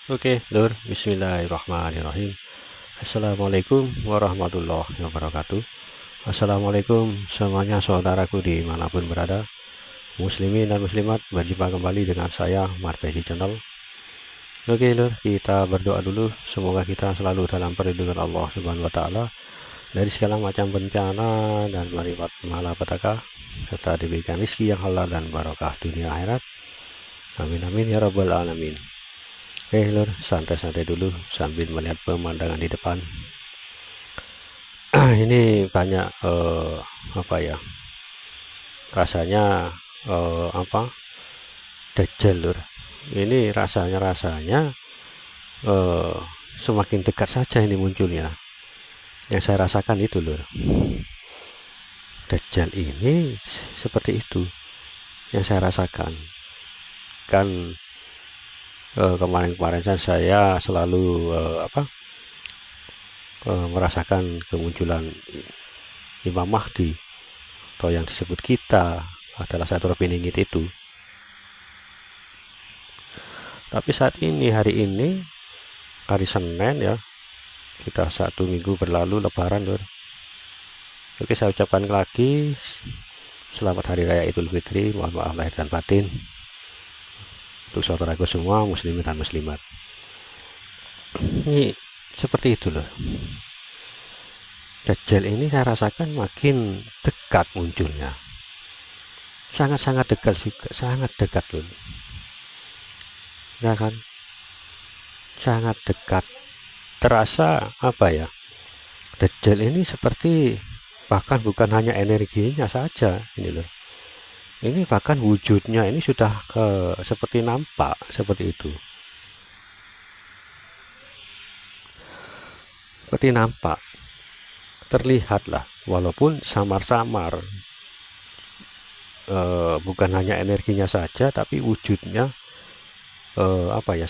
Oke, Lur. Bismillahirrahmanirrahim. Assalamualaikum warahmatullahi wabarakatuh. Assalamualaikum semuanya saudaraku dimanapun berada, muslimin dan muslimat. Berjumpa kembali dengan saya Marbesi Channel. Oke, Lur, kita berdoa dulu. Semoga kita selalu dalam perlindungan Allah Subhanahu wa Ta'ala dari segala macam bencana dan malapetaka, serta diberikan rezeki yang halal dan barokah dunia akhirat. Amin amin ya rabbal alamin. Oke, Lur, santai-santai dulu sambil melihat pemandangan di depan. Ini banyak rasanya Dajjal, Lur. Ini rasanya eh, semakin dekat saja ini munculnya. Yang saya rasakan itu, Lur. Dajjal ini seperti itu yang saya rasakan. Kan kemarin-kemarin saya selalu merasakan kemunculan Imam Mahdi, atau yang disebut kita adalah Satrul Piningit itu. Tapi saat ini, hari ini, hari Senin ya, kita 1 minggu berlalu Lebaran, Lur. Oke, saya ucapkan lagi selamat Hari Raya Idul Fitri, mohon maaf lahir dan batin untuk saudaraku semua muslimin dan muslimat. Ini seperti itu, loh. Dajjal ini saya rasakan makin dekat munculnya, sangat-sangat dekat juga, sangat dekat, loh. Ya kan, sangat dekat. Terasa Dajjal ini seperti, bahkan bukan hanya energinya saja ini, loh. Ini bahkan wujudnya ini sudah seperti nampak seperti itu. Seperti nampak, terlihatlah, walaupun samar-samar. Bukan hanya energinya saja, tapi wujudnya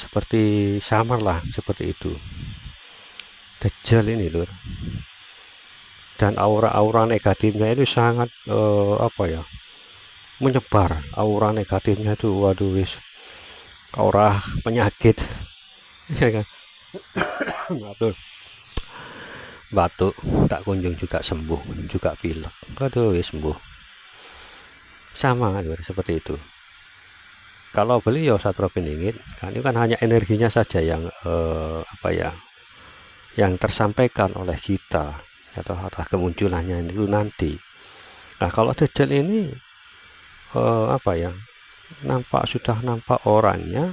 seperti samar lah, seperti itu. Dajjal ini, Lur. Dan aura-aura negatifnya itu sangat menyebar. Aura negatifnya itu, waduh, wis aura penyakit, ya kan. Batuk tak kunjung juga sembuh, juga pilek, aduh, wis sembuh sama, seperti itu. Kalau beliau Satrul Piningit kan, itu kan hanya energinya saja yang yang tersampaikan oleh kita, atau kemunculannya itu nanti. Nah, kalau Dajjal ini sudah nampak orangnya,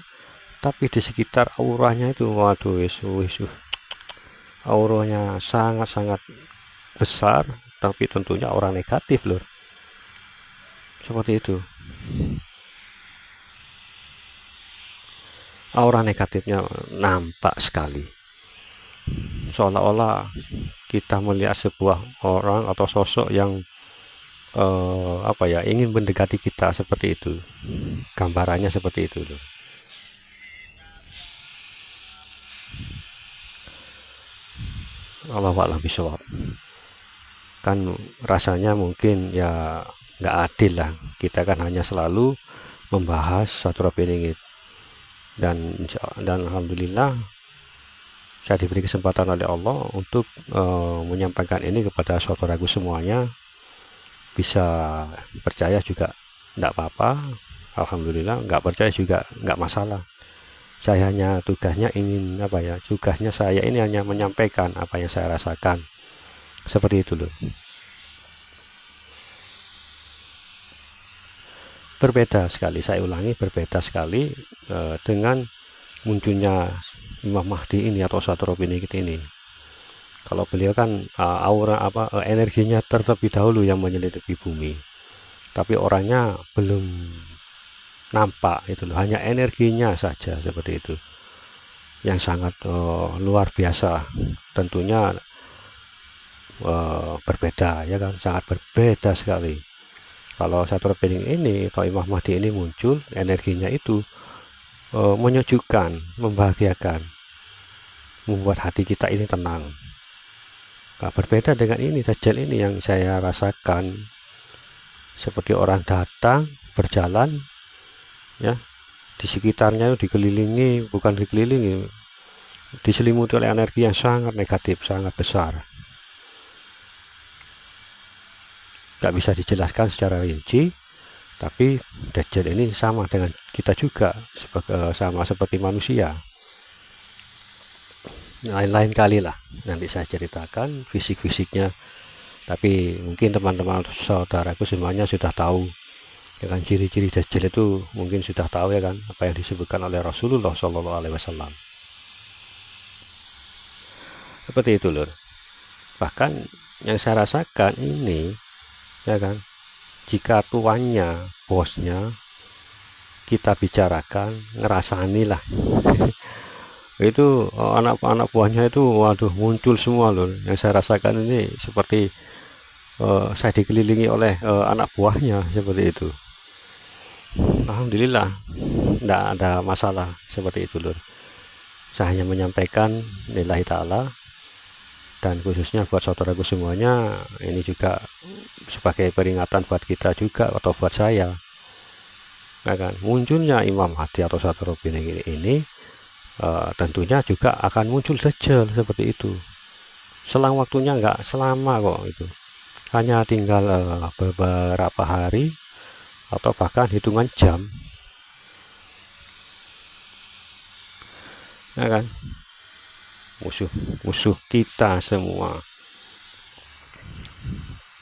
tapi di sekitar auranya itu, waduh, auranya sangat-sangat besar, tapi tentunya aura negatif, Lur. Seperti itu. Aura negatifnya nampak sekali, seolah-olah kita melihat sebuah orang atau sosok yang ingin mendekati kita, seperti itu. Gambarannya seperti itu, loh. Allahu a'lam bishawab. Kan rasanya mungkin ya nggak adil lah, kita kan hanya selalu membahas Satrul Piningit, dan alhamdulillah saya diberi kesempatan oleh Allah untuk menyampaikan ini kepada saudaraku semuanya. Bisa percaya juga tidak apa-apa, alhamdulillah. Nggak percaya juga nggak masalah. Saya hanya tugasnya saya ini hanya menyampaikan apa yang saya rasakan, seperti itu, loh. Berbeda sekali, saya ulangi, berbeda sekali dengan munculnya Imam Mahdi ini atau Satrul Piningit ini. Kalau beliau kan energinya terlebih dahulu yang menyelimuti bumi, tapi orangnya belum nampak, itu loh. Hanya energinya saja, seperti itu, yang sangat luar biasa. Tentunya berbeda, ya kan, sangat berbeda sekali. Kalau Satrul Piningit ini atau Imam Mahdi ini muncul, energinya itu menyejukkan, membahagiakan, membuat hati kita ini tenang. Nah, berbeda dengan ini Dajjal ini yang saya rasakan seperti orang datang berjalan, ya, di sekitarnya itu dikelilingi, bukan dikelilingi, diselimuti oleh energi yang sangat negatif, sangat besar. Gak bisa dijelaskan secara rinci, tapi Dajjal ini sama dengan kita juga, sama seperti manusia. Lain-lain kali lah nanti saya ceritakan fisik-fisiknya, tapi mungkin teman-teman saudaraku semuanya sudah tahu dengan ciri-ciri Dajjal itu, mungkin sudah tahu ya kan, apa yang disebutkan oleh Rasulullah SAW. Seperti itu lur. Bahkan yang saya rasakan ini ya kan, jika tuannya, bosnya kita bicarakan, ngerasani lah itu anak-anak buahnya itu waduh muncul semua loh. Yang saya rasakan ini seperti saya dikelilingi oleh anak buahnya seperti itu. Alhamdulillah tidak ada masalah seperti itu lur. Saya hanya menyampaikan lillahi ta'ala, dan khususnya buat saudaraku semuanya, ini juga sebagai peringatan buat kita juga atau buat saya ya kan, munculnya Imam Mahdi atau Sadruddin ini tentunya juga akan muncul Dajjal seperti itu. Selang waktunya nggak selama kok, itu hanya tinggal beberapa hari atau bahkan hitungan jam ya kan. Musuh kita semua,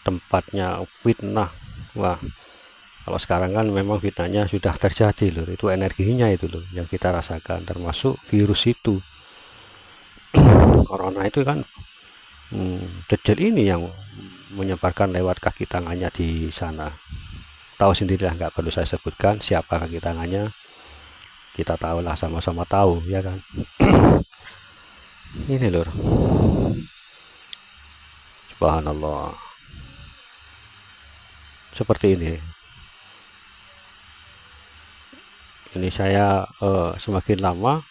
tempatnya fitnah. Wah, kalau sekarang kan memang fitnahnya sudah terjadi loh, itu energinya itu loh yang kita rasakan, termasuk virus itu. Corona itu kan Dajjal ini yang menyebarkan lewat kaki tangannya di sana. Tahu sendirilah, nggak perlu saya sebutkan siapa kaki tangannya, kita tahu lah, sama-sama tahu ya kan. Ini lur, subhanallah, seperti ini saya semakin lama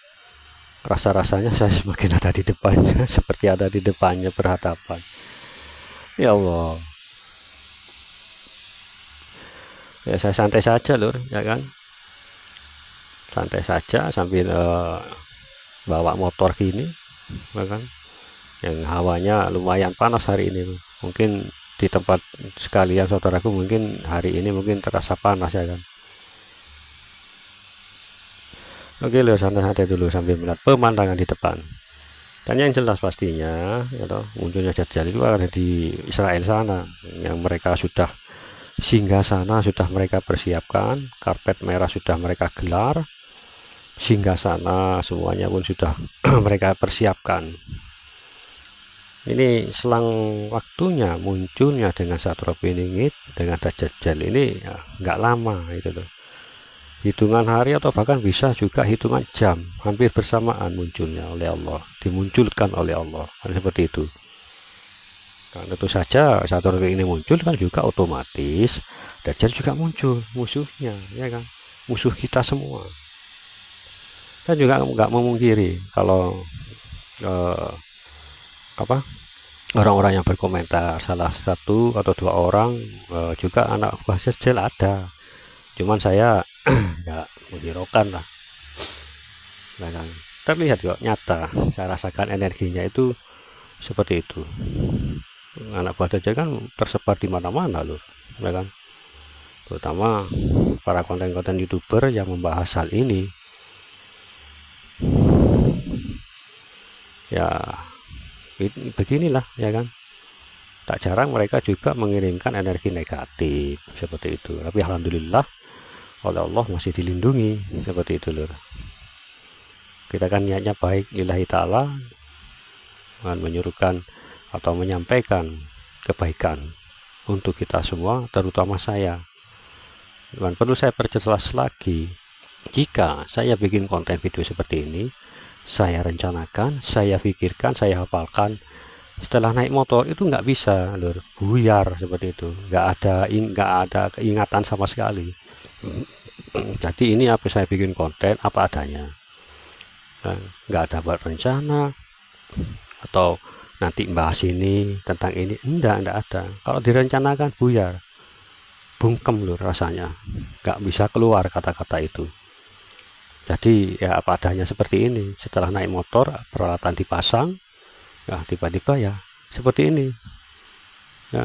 rasa-rasanya saya semakin ada di depannya seperti ada di depannya berhadapan. Ya Allah, ya saya santai saja lur ya kan, santai saja sambil bawa motor gini ya kan, yang hawanya lumayan panas hari ini. Mungkin di tempat sekalian saudaraku mungkin hari ini mungkin terasa panas ya kan. Oke lho, santai-santai dulu sambil melihat pemandangan di depan. Dan yang jelas pastinya ya toh, munculnya Dajjal itu ada di Israel sana, yang mereka sudah singgah sana, sudah mereka persiapkan, karpet merah sudah mereka gelar, singgah sana semuanya pun sudah mereka persiapkan. Ini selang waktunya munculnya dengan Sadruddin dengan Dajjal ini ya, nggak lama itu loh, hitungan hari atau bahkan bisa juga hitungan jam, hampir bersamaan munculnya oleh Allah, dimunculkan oleh Allah kan, seperti itu. Dan tentu saja Sadruddin ini muncul kan juga otomatis Dajjal juga muncul, musuhnya ya kan, musuh kita semua. Dan juga nggak memungkiri kalau orang-orang yang berkomentar, salah satu atau dua orang juga anak buah Dajjal ada, cuman saya nggak menghiraukan lah nah, kan terlihat kok nyata, saya rasakan energinya itu seperti itu. Anak buah Dajjal kan tersebar di mana-mana loh ya kan, terutama para konten-konten YouTuber yang membahas hal ini ya. Beginilah ya kan, tak jarang mereka juga mengirimkan energi negatif seperti itu, tapi alhamdulillah oleh Allah masih dilindungi seperti itu lur. Kita kan niatnya baik lillahi ta'ala, menyuruhkan atau menyampaikan kebaikan untuk kita semua, terutama saya. Dan perlu saya perjelas lagi, jika saya bikin konten video seperti ini, saya rencanakan, saya pikirkan, saya hafalkan, setelah naik motor itu nggak bisa lur, buyar seperti itu, nggak ada keingatan sama sekali. Jadi ini apa, saya bikin konten apa adanya, nggak ada buat rencana atau nanti bahas ini tentang ini, enggak ada. Kalau direncanakan buyar, bungkem lur rasanya, nggak bisa keluar kata-kata itu. Jadi ya apa adanya seperti ini. Setelah naik motor, peralatan dipasang, ya tiba-tiba ya seperti ini ya.